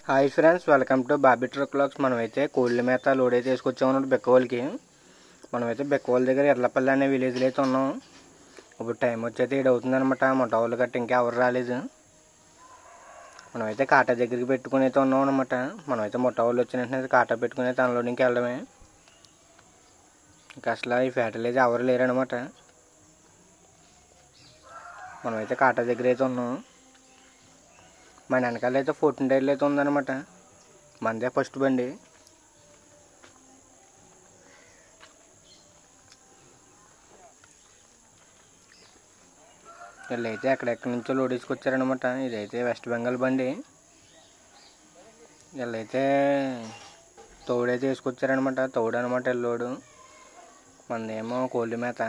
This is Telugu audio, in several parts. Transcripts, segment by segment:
Hi friends, welcome to Bobby truck vlogs. మనమైతే కోళ్ళ మేత లోడ్ అయితే తీసుకొచ్చామన్నమాట బెక్కవోలికి. మనమైతే బెక్కవోల్ దగ్గర ఎర్లపల్లి అనే విలేజ్లో అయితే ఉన్నాం. ఇప్పుడు టైం వచ్చైతే 7 అవుతుందన్నమాట. మొట్ట వాళ్ళు గట్ట ఇంకా ఎవరు రాలేదు. మనమైతే కాటా దగ్గరికి పెట్టుకుని అయితే ఉన్నాం అనమాట. మనమైతే మొట్ట వాళ్ళు వచ్చిన వెంటనే కాటా పెట్టుకుని అయితే అన్లోడింగ్కి వెళ్ళడమే. ఇంకా అసలు ఈ ఫ్యాక్టరీలో అయితే ఎవరు లేరనమాట. మనమైతే కాటా దగ్గర అయితే ఉన్నాం. మన వెనకాల అయితే 14 టైర్లు అయితే ఉందన్నమాట. మనదే ఫస్ట్ బండి. వీళ్ళైతే ఎక్కడెక్కడి నుంచో లోడ్ తీసుకొచ్చారనమాట. ఇదైతే వెస్ట్ బెంగాల్ బండి. వీళ్ళైతే తోడైతే వేసుకొచ్చారనమాట. తోడు అనమాట ఎల్లోడు. మనదేమో కోళ్ళ మేత.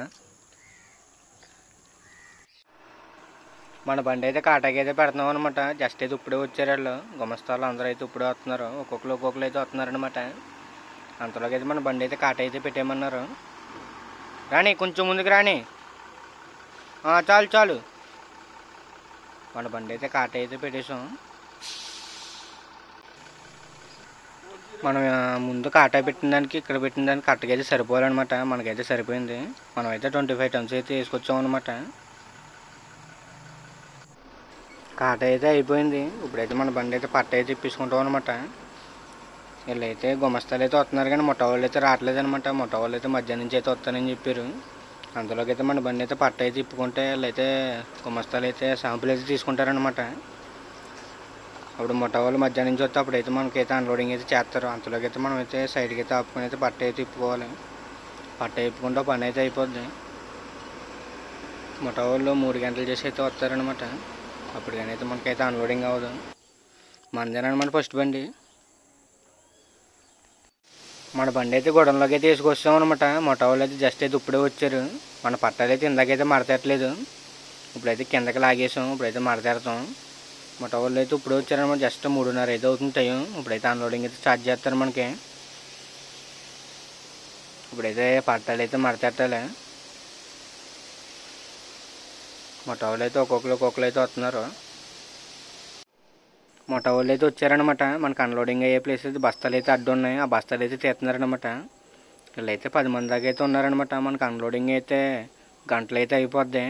మన బండి అయితే కాటాకి అయితే పెడుతున్నాం అనమాట. జస్ట్ అయితే ఇప్పుడే వచ్చారు వాళ్ళు. గుమస్తాలు అందరూ అయితే ఇప్పుడే వస్తున్నారు. ఒక్కొక్కరు అయితే వస్తున్నారనమాట. అంతలోకి అయితే మన బండి అయితే కాటా అయితే పెట్టేయమన్నారు. రాని కొంచెం ముందుకు రాని. చాలు మన బండి అయితే కాటా అయితే పెట్టేసాం. మనం ముందు కాటా పెట్టిన దానికి ఇక్కడ పెట్టిన దానికి కరెక్ట్గా అయితే సరిపోవాలన్నమాట. మనకైతే సరిపోయింది. మనం అయితే 25 టన్స్ అయితే వేసుకొచ్చాం అనమాట. కాటా అయితే అయిపోయింది. ఇప్పుడైతే మన బండి అయితే పట్ట అయితే ఇప్పించుకుంటాం అనమాట. వీళ్ళైతే గుమస్తాలు అయితే వస్తున్నారు కానీ మొట్ట వాళ్ళు అయితే రావట్లేదు అనమాట. మొట్ట వాళ్ళు అయితే మధ్యాహ్నం నుంచి అయితే వస్తానని చెప్పారు. అందులోకి అయితే మన బండి అయితే పట్ట అయితే ఇప్పుకుంటే వీళ్ళైతే గుమస్తాలు అయితే శాంపుల్ అయితే తీసుకుంటారనమాట. అప్పుడు మొట్ట వాళ్ళు మధ్యాహ్నం నుంచి వస్తే అప్పుడైతే మనకైతే అన్లోడింగ్ అయితే చేస్తారు. అంతలోకి అయితే మనం అయితే సైడ్కి అయితే ఆపుకొని అయితే పట్ట అయితే ఇప్పుకోవాలి. పట్ట ఇప్పుకుంటే పని అయితే అయిపోద్ది. మొట్ట వాళ్ళు 3 గంటలు చేసి అయితే వస్తారనమాట. అప్పుడు కానీ అయితే మనకైతే అన్లోడింగ్ అవ్వదు. మనదేనమాట ఫస్ట్ బండి. మన బండి అయితే గొడవలోకి అయితే వేసుకొస్తాం అనమాట. మొట్ట వాళ్ళు అయితే జస్ట్ అయితే ఇప్పుడే వచ్చారు. మన పట్టాలు అయితే ఇందాకైతే మడతెట్టలేదు. ఇప్పుడైతే కిందకి లాగేసాం. ఇప్పుడైతే మడతెడతాం. మొట్ట వాళ్ళు అయితే ఇప్పుడే వచ్చారనమాట. జస్ట్ 3:30 అయితే అవుతుంది టైం. ఇప్పుడైతే అన్లోడింగ్ అయితే స్టార్ట్ చేస్తారు మనకి. ఇప్పుడైతే పట్టాలు అయితే మడతెట్టాలి. మొట్ట వాళ్ళు అయితే ఒక్కొక్కరు అయితే వస్తున్నారు. మొట్ట వాళ్ళు అయితే వచ్చారనమాట. మనకు అన్లోడింగ్ అయ్యే ప్లేస్ అయితే బస్తాలు అయితే అడ్డు ఉన్నాయి. ఆ బస్తాలు అయితే తీస్తున్నారనమాట. వీళ్ళైతే 10 మంది దాకా అయితే ఉన్నారనమాట. మనకు అన్లోడింగ్ అయితే గంటలు అయితే అయిపోద్ది.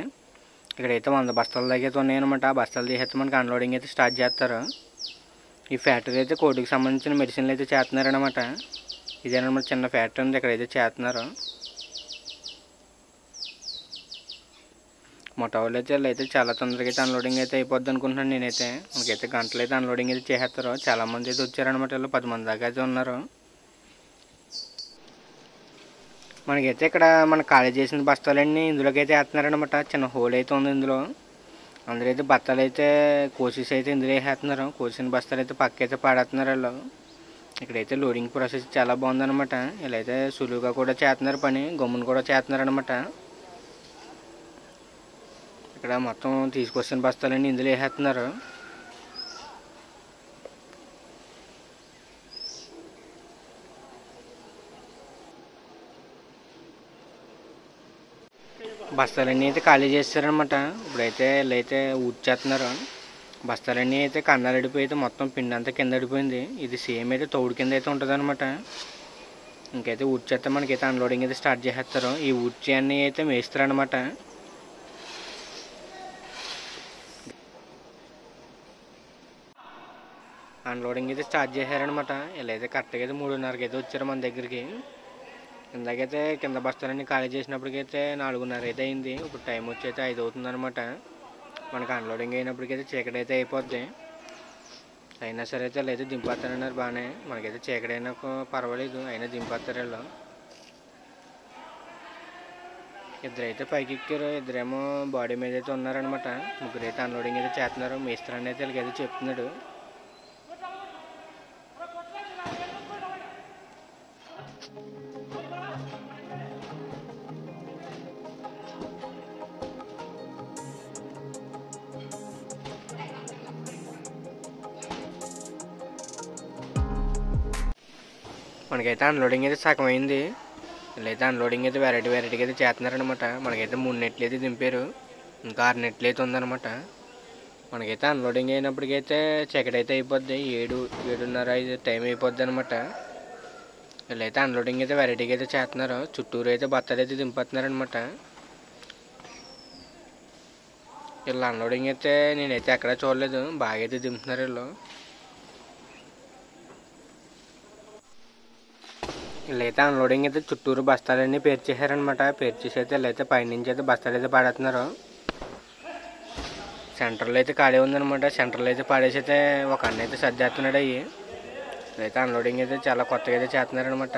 ఇక్కడైతే 100 బస్తాల దాకా అయితే ఉన్నాయన్నమాట. ఆ బస్తాలు తీసేస్తే మనకి అన్లోడింగ్ అయితే స్టార్ట్ చేస్తారు. ఈ ఫ్యాక్టరీ అయితే కోడికి సంబంధించిన మెడిసిన్లు అయితే చేస్తున్నారనమాట. ఇదేనమాట చిన్న ఫ్యాక్టరీ ఉంది. ఇక్కడైతే చేస్తున్నారు. మొట్ట వాళ్ళు అయితే వీళ్ళైతే చాలా తొందరగా అయితే అన్లోడింగ్ అయితే అయిపోద్ది అనుకుంటున్నాను నేనైతే. మనకైతే గంటలు అయితే అన్లోడింగ్ అయితే చేసేస్తారు. చాలామంది అయితే వచ్చారనమాట. వీళ్ళు 10 మంది దాకా అయితే ఉన్నారు. మనకైతే ఇక్కడ మన ఖాళీ చేసిన బస్తాలన్నీ ఇందులోకి అయితే వేస్తున్నారనమాట. చిన్న హోల్ అయితే ఉంది ఇందులో. అందులో అయితే బస్తాలు అయితే కోసేసి అయితే ఇందులో వేసేస్తున్నారు. కోసిన బస్తాలు అయితే పక్క అయితే పాడేస్తున్నారు వాళ్ళు. ఇక్కడైతే లోడింగ్ ప్రాసెస్ చాలా బాగుందనమాట. వీళ్ళైతే సులువుగా కూడా చేస్తున్నారు పని. గమ్మును కూడా చేస్తున్నారు అనమాట. ఇక్కడ మొత్తం తీసుకొచ్చిన బస్తాలన్నీ ఇందులో వేసేస్తున్నారు. బస్తాలన్నీ అయితే ఖాళీ చేస్తారనమాట. ఇప్పుడైతే వీళ్ళైతే ఊడ్చేస్తున్నారు. బస్తాలన్నీ అయితే కన్నాలడిపోయి అయితే మొత్తం పిండి అంతా కింద అడిపోయింది. ఇది సేమ్ అయితే తౌడు కింద అయితే ఉంటుంది అనమాట. ఇంకైతే ఊడ్చేస్తే మనకైతే అన్లోడింగ్ అయితే స్టార్ట్ చేసేస్తారు. ఈ ఊడ్చి అన్నీ అయితే మేస్తారనమాట. అన్లోడింగ్ అయితే స్టార్ట్ చేశారనమాట. వీళ్ళైతే కరెక్ట్గా అయితే 3:30కి అయితే వచ్చారు మన దగ్గరికి. ఇందాకైతే కింద బస్తాలన్నీ ఖాళీ చేసినప్పటికైతే 4:30 అయితే అయింది. ఇప్పుడు టైం వచ్చి అయితే 5 అవుతుంది అనమాట. మనకు అన్లోడింగ్ అయినప్పటికైతే చీకటి అయితే అయిపోద్ది. అయినా సరే అయితే లేదు దింపేస్తారన్నారు బాగానే. మనకైతే చీకటి అయినా పర్వాలేదు, అయినా దింపేస్తారు వీళ్ళు. ఇద్దరైతే పైకి ఎక్కారు. ఇద్దరేమో బాడీ మీద అయితే ఉన్నారనమాట. ముగ్గురు అయితే అన్లోడింగ్ అయితే చేస్తున్నారు. మేస్త్రి అయితే వీళ్ళకైతే చెప్తున్నాడు. మనకైతే అన్లోడింగ్ అయితే సగం అయింది. వీళ్ళైతే అన్లోడింగ్ అయితే వెరైటీగా అయితే చేస్తున్నారనమాట. మనకైతే 3 నెట్లు అయితే దింపారు. ఇంకా 6 నెట్లు అయితే ఉందన్నమాట. మనకైతే అన్లోడింగ్ అయినప్పటికైతే చీకటి అయితే అయిపోద్ది. 7-7:30 5 టైం అయిపోద్ది అనమాట. వీళ్ళైతే అన్లోడింగ్ అయితే వెరైటీగా అయితే చేస్తున్నారు. చుట్టూరు అయితే బత్తాలు అయితే దింపుతున్నారు అనమాట. వీళ్ళు అన్లోడింగ్ అయితే నేనైతే ఎక్కడ చూడలేదు, బాగా అయితే దింపుతున్నారు వీళ్ళు. వీళ్ళైతే అన్లోడింగ్ అయితే చుట్టూరు బస్తాలన్నీ పేర్చేసారనమాట. పేర్చేసి అయితే వీళ్ళైతే పైనుంచి అయితే బస్తాలు అయితే పాడేస్తున్నారు. సెంటర్లో అయితే ఖాళీ ఉందనమాట. సెంటర్లో అయితే పాడేసి అయితే ఒక అన్న అయితే సర్దేస్తున్నాడు. అయ్యి అయితే అన్లోడింగ్ అయితే చాలా కొత్తగా అయితే చేస్తున్నారనమాట.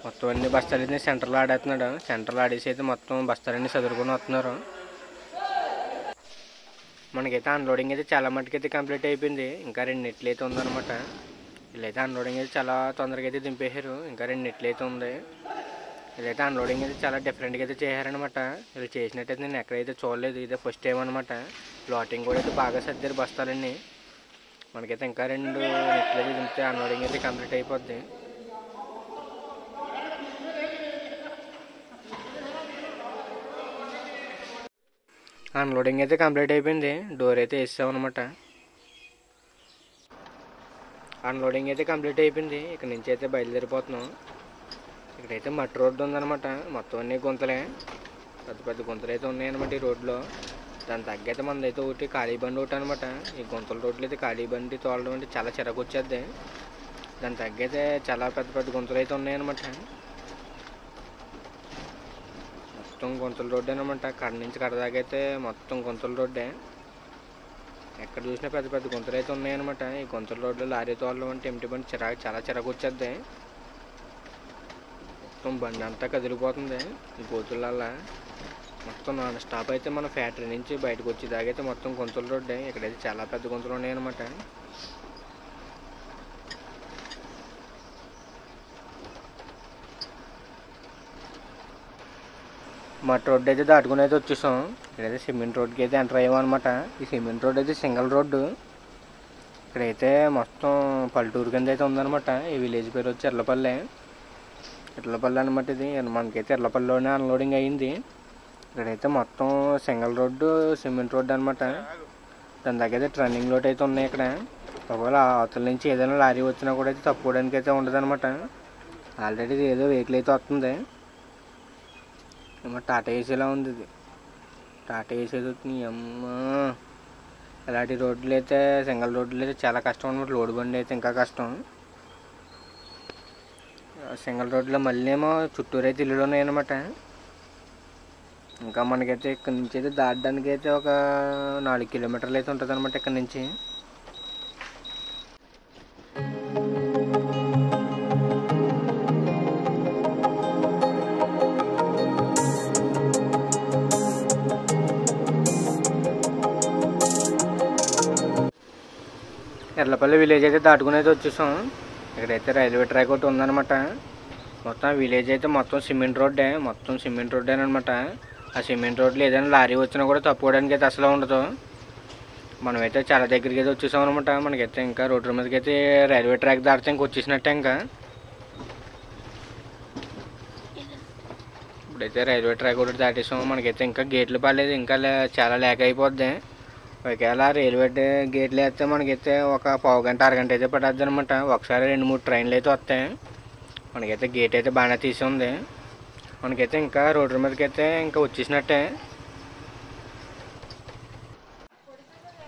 మొత్తం అన్ని బస్తాలు అయితే సెంటర్లో ఆడేస్తున్నాడు. సెంటర్లో ఆడేసి అయితే మొత్తం బస్తాలన్నీ చదువుకొని వస్తున్నారు. మనకైతే అన్లోడింగ్ అయితే చాలా మట్టుకైతే కంప్లీట్ అయిపోయింది. ఇంకా 2 నెట్లు అయితే ఉందన్నమాట. వీళ్ళైతే అన్లోడింగ్ అయితే చాలా తొందరగా అయితే దింపేశారు. ఇంకా 2 నెట్లు అయితే ఉంది. ఇదైతే అన్లోడింగ్ అయితే చాలా డిఫరెంట్గా అయితే చేశారనమాట. వీళ్ళు చేసినట్టయితే నేను ఎక్కడైతే చూడలేదు, ఇదే ఫస్ట్ టైం అనమాట. లోటింగ్ కూడా అయితే బాగా సర్దారు బస్తాలన్నీ. మనకైతే ఇంకా 2 నెట్లు అయితే దింపితే అన్లోడింగ్ అయితే కంప్లీట్ అయిపోద్ది. అన్లోడింగ్ అయితే కంప్లీట్ అయిపోయింది. డోర్ అయితే వేసామన్నమాట. అన్లోడింగ్ అయితే కంప్లీట్ అయిపోయింది. ఇక్కడ నుంచి అయితే బయలుదేరిపోతున్నాం. ఇక్కడైతే మట్టి రోడ్డు ఉందన్నమాట. మొత్తం అన్ని గుంతలే, పెద్ద పెద్ద గుంతలు అయితే ఉన్నాయన్నమాట ఈ రోడ్లో. దాని తగ్గైతే మనదైతే ఒకటి ఖాళీ బండి ఒకటి అనమాట. ఈ గుంతల రోడ్లు అయితే ఖాళీ బండి తోలడం అంటే చాలా చిరాకు వచ్చేద్ది. దాని తగ్గైతే చాలా పెద్ద పెద్ద గుంతలు అయితే ఉన్నాయన్నమాట. మొత్తం గుంతల రోడ్డు అనమాట. కడ నుంచి కడ దాకా అయితే మొత్తం గుంతల రోడ్డే. ఎక్కడ చూసినా పెద్ద పెద్ద గుంతలు అయితే ఉన్నాయన్నమాట. ఈ గుంతల రోడ్లో లారీ తోలడం అంటే ఎంటి బండి చాలా చిరాకు వచ్చేద్ది. మొత్తం బండి అంతా కదిలిపోతుంది ఈ గోతులల్లా. మొత్తం నాన్ స్టాప్ అయితే మన ఫ్యాక్టరీ నుంచి బయటకు వచ్చేదాకైతే మొత్తం గుంతల రోడ్డే. ఇక్కడైతే చాలా పెద్ద గుంతలు ఉన్నాయన్నమాట. మట్టి రోడ్డు అయితే దాటుకుని అయితే వచ్చేసాం. ఇక్కడైతే సిమెంట్ రోడ్కి అయితే ఎంటర్ అయ్యామన్నమాట. ఈ సిమెంట్ రోడ్ అయితే సింగిల్ రోడ్డు. ఇక్కడైతే మొత్తం పల్లెటూరు కింద అయితే ఉందన్నమాట. ఈ విలేజ్ పేరు వచ్చి ఎర్లపల్లె అనమాట. ఇది మనకైతే ఎర్లపల్లిలోనే అన్లోడింగ్ అయ్యింది. ఇక్కడైతే మొత్తం సింగిల్ రోడ్డు, సిమెంట్ రోడ్డు అనమాట. దాని దగ్గర అయితే టర్నింగ్ లోడ్ అయితే ఉన్నాయి. ఇక్కడ ఒకవేళ అవతల నుంచి ఏదైనా లారీ వచ్చినా కూడా అయితే తప్పుకోవడానికి అయితే ఉండదు అనమాట. ఆల్రెడీ ఏదో వెహికల్ అయితే వస్తుంది. ఏమో టాటా ఏసీలా ఉంది. ఇది టాటా ఏసీ అవుతుంది. అమ్మ ఇలాంటి రోడ్లు అయితే సింగిల్ రోడ్లు అయితే చాలా కష్టం అనమాట. లోడ్ బండి అయితే ఇంకా కష్టం. సింగిల్ రోడ్లో మళ్ళీ ఏమో చుట్టూరు అయితే ఇల్లులు ఉన్నాయన్నమాట. ఇంకా మనకైతే ఇక్కడ నుంచి అయితే దాటడానికి అయితే ఒక 4 కిలోమీటర్లు అయితే ఉంటుంది అనమాట ఇక్కడ నుంచి. ఎర్లపల్లి విలేజ్ అయితే దాటుకుని అయితే వచ్చేసాం. ఇక్కడైతే రైల్వే ట్రాక్ ఒకటి ఉందన్నమాట. మొత్తం విలేజ్ అయితే మొత్తం సిమెంట్ రోడ్డే అనమాట. ఆ సిమెంట్ రోడ్లో ఏదైనా లారీ వచ్చినా కూడా తప్పుకోవడానికి అయితే అసలు ఉండదు. మనమైతే చాలా దగ్గరికి అయితే వచ్చేసాం అనమాట. మనకైతే ఇంకా రోడ్డు మీదకి అయితే రైల్వే ట్రాక్ దాటితే ఇంకా వచ్చేసినట్టే. ఇంకా ఇప్పుడైతే రైల్వే ట్రాక్ ఒకటి దాటేసాం. మనకైతే ఇంకా గేట్లు పడలేదు. ఇంకా చాలా లేక అయిపోద్ది. ఒకవేళ రైల్వే గేట్లు వేస్తే మనకైతే ఒక పావు గంట అరగంట అయితే పడద్ది అనమాట. ఒకసారి 2-3 ట్రైన్లు అయితే వస్తాయి. మనకైతే గేట్ అయితే బాగానే తీసి ఉంది. మనకైతే ఇంకా రోడ్డు మీదకి అయితే ఇంకా వచ్చేసినట్టే.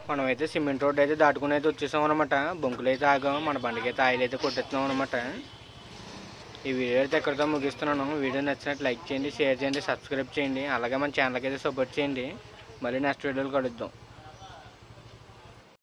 మనమైతే సిమెంట్ రోడ్ అయితే దాటుకుని అయితే వచ్చేసాం అనమాట. బొంకులు అయితే ఆగాం. మన బండికి అయితే ఆయిల్ అయితే కొట్టేస్తున్నాం అనమాట. ఈ వీడియో అయితే ఎక్కడితో ముగిస్తున్నాను. వీడియో నచ్చినట్టు లైక్ చేయండి, షేర్ చేయండి, సబ్స్క్రైబ్ చేయండి. అలాగే మన ఛానల్కి అయితే సపోర్ట్ చేయండి. మళ్ళీ నెక్స్ట్ వీడియోలో కలుద్దాం.